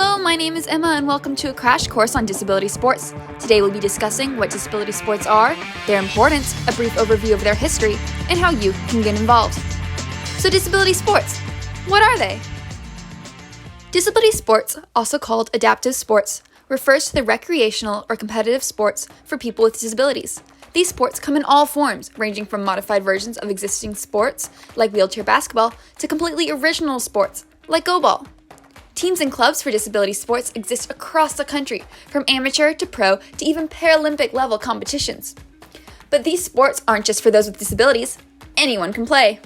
Hello, my name is Emma and welcome to a crash course on disability sports. Today we'll be discussing what disability sports are, their importance, a brief overview of their history, and how you can get involved. So disability sports, what are they? Disability sports, also called adaptive sports, refers to the recreational or competitive sports for people with disabilities. These sports come in all forms, ranging from modified versions of existing sports, like wheelchair basketball, to completely original sports, like go-ball. Teams and clubs for disability sports exist across the country, from amateur to pro to even Paralympic level competitions. But these sports aren't just for those with disabilities. Anyone can play.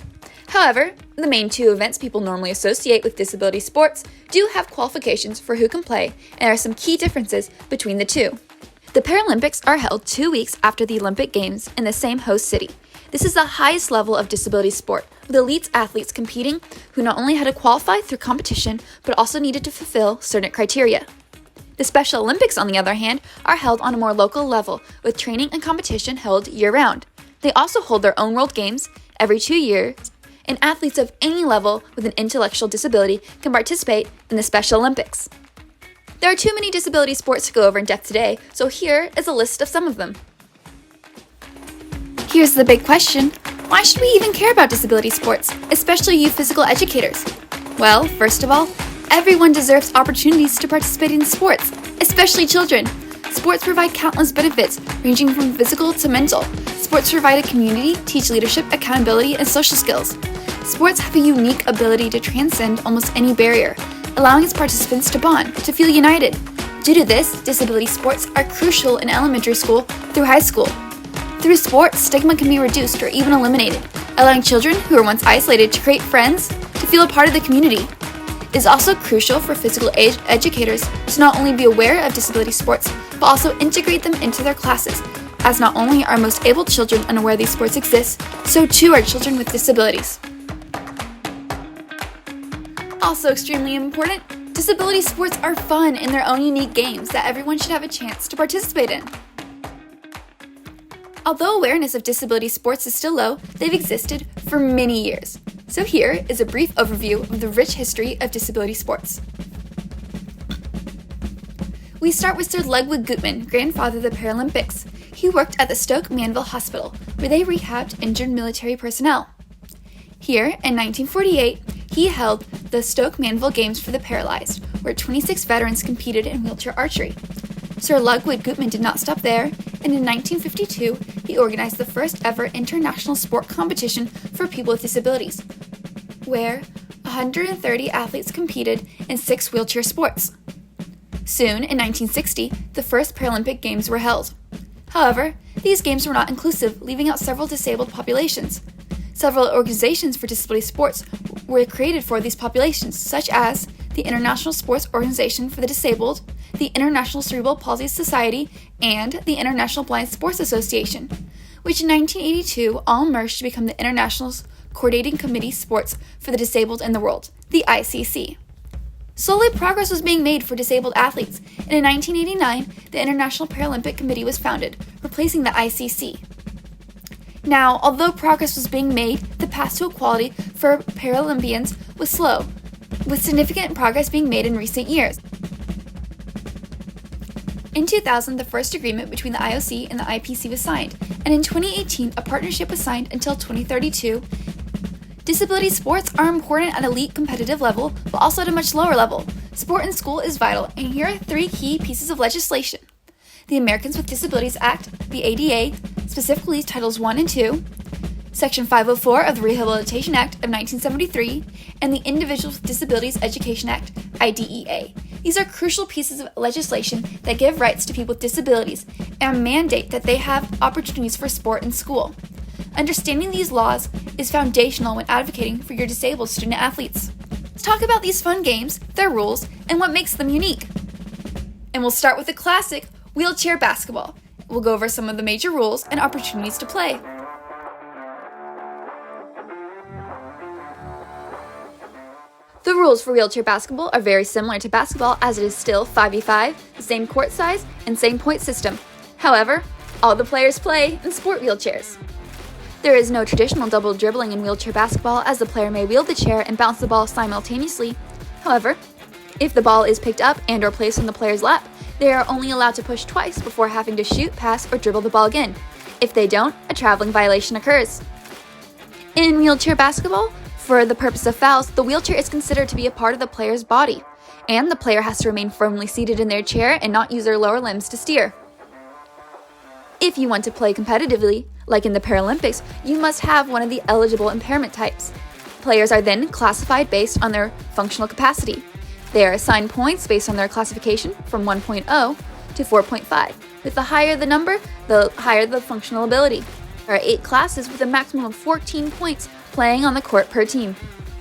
However, the main two events people normally associate with disability sports do have qualifications for who can play, and there are some key differences between the two. The Paralympics are held 2 weeks after the Olympic Games in the same host city. This is the highest level of disability sport, with elite athletes competing who not only had to qualify through competition, but also needed to fulfill certain criteria. The Special Olympics, on the other hand, are held on a more local level, with training and competition held year-round. They also hold their own World Games every 2 years, and athletes of any level with an intellectual disability can participate in the Special Olympics. There are too many disability sports to go over in depth today, so here is a list of some of them. Here's the big question: why should we even care about disability sports, especially you physical educators? Well, first of all, everyone deserves opportunities to participate in sports, especially children. Sports provide countless benefits, ranging from physical to mental. Sports provide a community, teach leadership, accountability, and social skills. Sports have a unique ability to transcend almost any barrier, allowing its participants to bond, to feel united. Due to this, disability sports are crucial in elementary school through high school. Through sports, stigma can be reduced or even eliminated, allowing children who were once isolated to create friends, to feel a part of the community. It is also crucial for physical educators to not only be aware of disability sports, but also integrate them into their classes, as not only are most able children unaware these sports exist, so too are children with disabilities. Also extremely important, disability sports are fun in their own unique games that everyone should have a chance to participate in. Although awareness of disability sports is still low, they've existed for many years. So here is a brief overview of the rich history of disability sports. We start with Sir Ludwig Guttmann, grandfather of the Paralympics. He worked at the Stoke Mandeville Hospital, where they rehabbed injured military personnel. Here, in 1948, he held the Stoke Mandeville Games for the Paralyzed, where 26 veterans competed in wheelchair archery. Sir Ludwig Guttmann did not stop there, and in 1952, he organized the first ever international sport competition for people with disabilities, where 130 athletes competed in 6 wheelchair sports. Soon, in 1960, the first Paralympic Games were held. However, these games were not inclusive, leaving out several disabled populations. Several organizations for disability sports were created for these populations, such as the International Sports Organization for the Disabled, the International Cerebral Palsy Society, and the International Blind Sports Association, which in 1982 all merged to become the International Coordinating Committee Sports for the Disabled in the World, the ICC. Slowly progress was being made for disabled athletes, and in 1989, the International Paralympic Committee was founded, replacing the ICC. Now, although progress was being made, the path to equality for Paralympians was slow, with significant progress being made in recent years. In 2000, the first agreement between the IOC and the IPC was signed, and in 2018, a partnership was signed until 2032. Disability sports are important at elite competitive level, but also at a much lower level. Sport in school is vital, and here are 3 key pieces of legislation: the Americans with Disabilities Act, the ADA, specifically Titles 1 and 2, Section 504 of the Rehabilitation Act of 1973, and the Individuals with Disabilities Education Act, IDEA. These are crucial pieces of legislation that give rights to people with disabilities and mandate that they have opportunities for sport in school. Understanding these laws is foundational when advocating for your disabled student athletes. Let's talk about these fun games, their rules, and what makes them unique. And we'll start with the classic wheelchair basketball. We'll go over some of the major rules and opportunities to play. The rules for wheelchair basketball are very similar to basketball, as it is still 5v5, the same court size, and same point system. However, all the players play in sport wheelchairs. There is no traditional double dribbling in wheelchair basketball, as the player may wield the chair and bounce the ball simultaneously. However, If the ball is picked up and or placed on the player's lap, they are only allowed to push twice before having to shoot, pass, or dribble the ball again. If they don't, a traveling violation occurs. In wheelchair basketball, for the purpose of fouls, the wheelchair is considered to be a part of the player's body, and the player has to remain firmly seated in their chair and not use their lower limbs to steer. If you want to play competitively, like in the Paralympics, you must have one of the eligible impairment types. Players are then classified based on their functional capacity. They are assigned points based on their classification from 1.0 to 4.5. With the higher the number, the higher the functional ability. There are 8 classes with a maximum of 14 points playing on the court per team.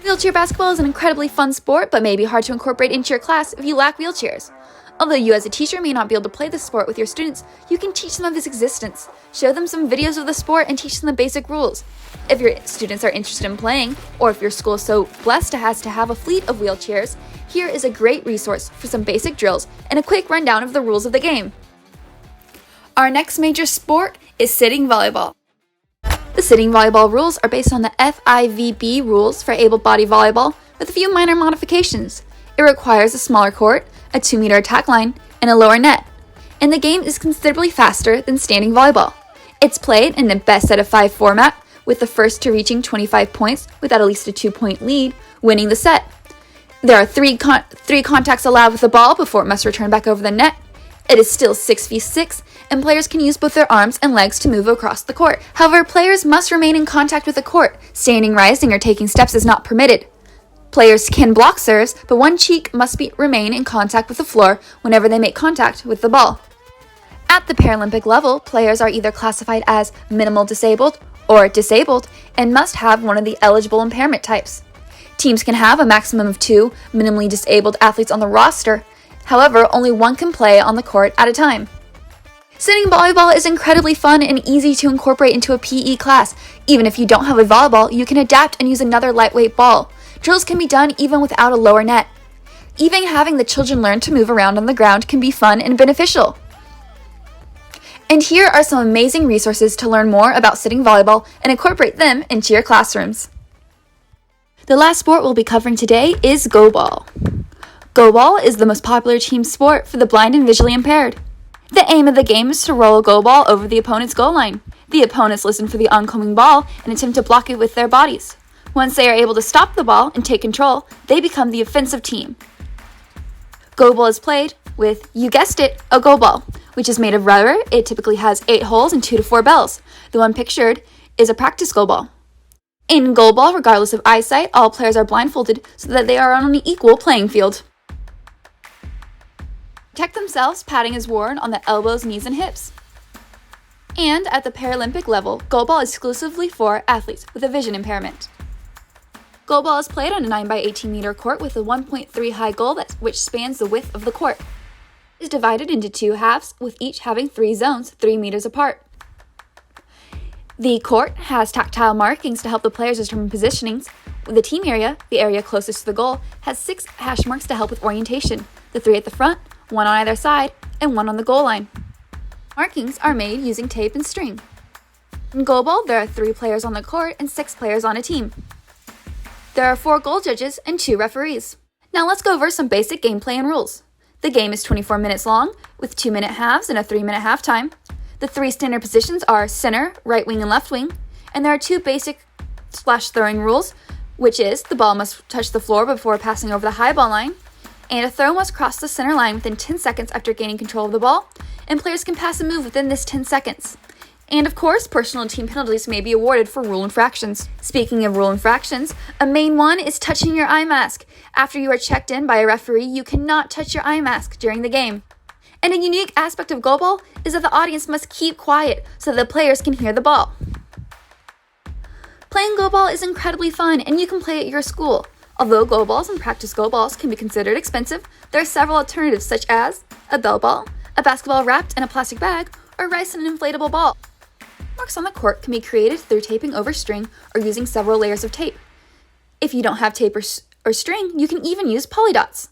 Wheelchair basketball is an incredibly fun sport, but may be hard to incorporate into your class if you lack wheelchairs. Although you as a teacher may not be able to play this sport with your students, you can teach them of its existence, show them some videos of the sport, and teach them the basic rules. If your students are interested in playing, or if your school is so blessed as to have a fleet of wheelchairs, here is a great resource for some basic drills and a quick rundown of the rules of the game. Our next major sport is sitting volleyball. The sitting volleyball rules are based on the FIVB rules for able-bodied volleyball with a few minor modifications. It requires a smaller court, a 2-meter attack line, and a lower net. And the game is considerably faster than standing volleyball. It's played in a best set of 5 format, with the first to reaching 25 points without at least a 2-point lead, winning the set. There are three contacts allowed with the ball before it must return back over the net. It is still 6v6, and players can use both their arms and legs to move across the court. However, players must remain in contact with the court. Standing, rising, or taking steps is not permitted. Players can block serves, but one cheek must remain in contact with the floor whenever they make contact with the ball. At the Paralympic level, players are either classified as minimal disabled or disabled and must have one of the eligible impairment types. Teams can have a maximum of 2 minimally disabled athletes on the roster. However, only one can play on the court at a time. Sitting volleyball is incredibly fun and easy to incorporate into a PE class. Even if you don't have a volleyball, you can adapt and use another lightweight ball. Drills can be done even without a lower net. Even having the children learn to move around on the ground can be fun and beneficial. And here are some amazing resources to learn more about sitting volleyball and incorporate them into your classrooms. The last sport we'll be covering today is Go-Ball. Go-Ball is the most popular team sport for the blind and visually impaired. The aim of the game is to roll a go-ball over the opponent's goal line. The opponents listen for the oncoming ball and attempt to block it with their bodies. Once they are able to stop the ball and take control, they become the offensive team. Go-Ball is played with, you guessed it, a go-ball, which is made of rubber. It typically has 8 holes and 2 to 4 bells. The one pictured is a practice go-ball. In go-ball, regardless of eyesight, all players are blindfolded so that they are on an equal playing field. Protect themselves, padding is worn on the elbows, knees, and hips. And at the Paralympic level, go-ball is exclusively for athletes with a vision impairment. Go-ball is played on a 9x18 meter court with a 1.3 high goal which spans the width of the court. It is divided into 2 halves, with each having 3 zones 3 meters apart. The court has tactile markings to help the players determine positionings. The team area, the area closest to the goal, has 6 hash marks to help with orientation. The 3 at the front, 1 on either side, and 1 on the goal line. Markings are made using tape and string. In Go-Ball, there are 3 players on the court and 6 players on a team. There are 4 goal judges and 2 referees. Now let's go over some basic gameplay and rules. The game is 24 minutes long, with 2-minute halves and a 3-minute halftime. The 3 standard positions are center, right wing, and left wing, and there are 2 basic splash throwing rules, which is the ball must touch the floor before passing over the high ball line, and a throw must cross the center line within 10 seconds after gaining control of the ball, and players can pass a move within this 10 seconds. And of course, personal and team penalties may be awarded for rule infractions. Speaking of rule infractions, a main one is touching your eye mask. After you are checked in by a referee, you cannot touch your eye mask during the game. And a unique aspect of Go-Ball is that the audience must keep quiet so that the players can hear the ball. Playing Go-Ball is incredibly fun, and you can play at your school. Although Go-Balls and practice Go-Balls can be considered expensive, there are several alternatives such as a bell ball, a basketball wrapped in a plastic bag, or rice in an inflatable ball. Marks on the court can be created through taping over string or using several layers of tape. If you don't have tape or string, you can even use polydots.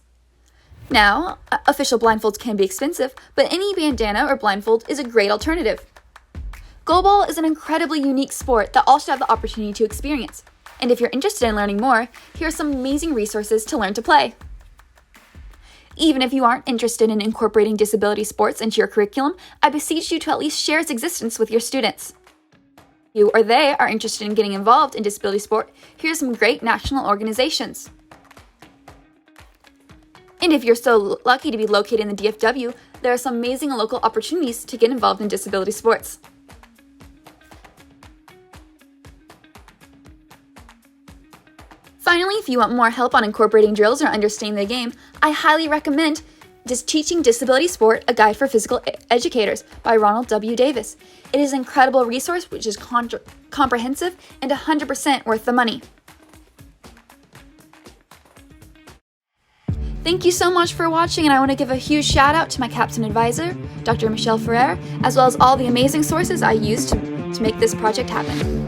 Now, official blindfolds can be expensive, but any bandana or blindfold is a great alternative. Go-Ball is an incredibly unique sport that all should have the opportunity to experience. And if you're interested in learning more, here are some amazing resources to learn to play. Even if you aren't interested in incorporating disability sports into your curriculum, I beseech you to at least share its existence with your students. If you or they are interested in getting involved in disability sport, here's some great national organizations. And if you're so lucky to be located in the DFW, there are some amazing local opportunities to get involved in disability sports. Finally, if you want more help on incorporating drills or understanding the game, I highly recommend Teaching Disability Sport, A Guide for Physical Educators by Ronald W. Davis. It is an incredible resource which is comprehensive and 100% worth the money. Thank you so much for watching, and I want to give a huge shout out to my captain advisor, Dr. Michelle Ferrer, as well as all the amazing sources I used to make this project happen.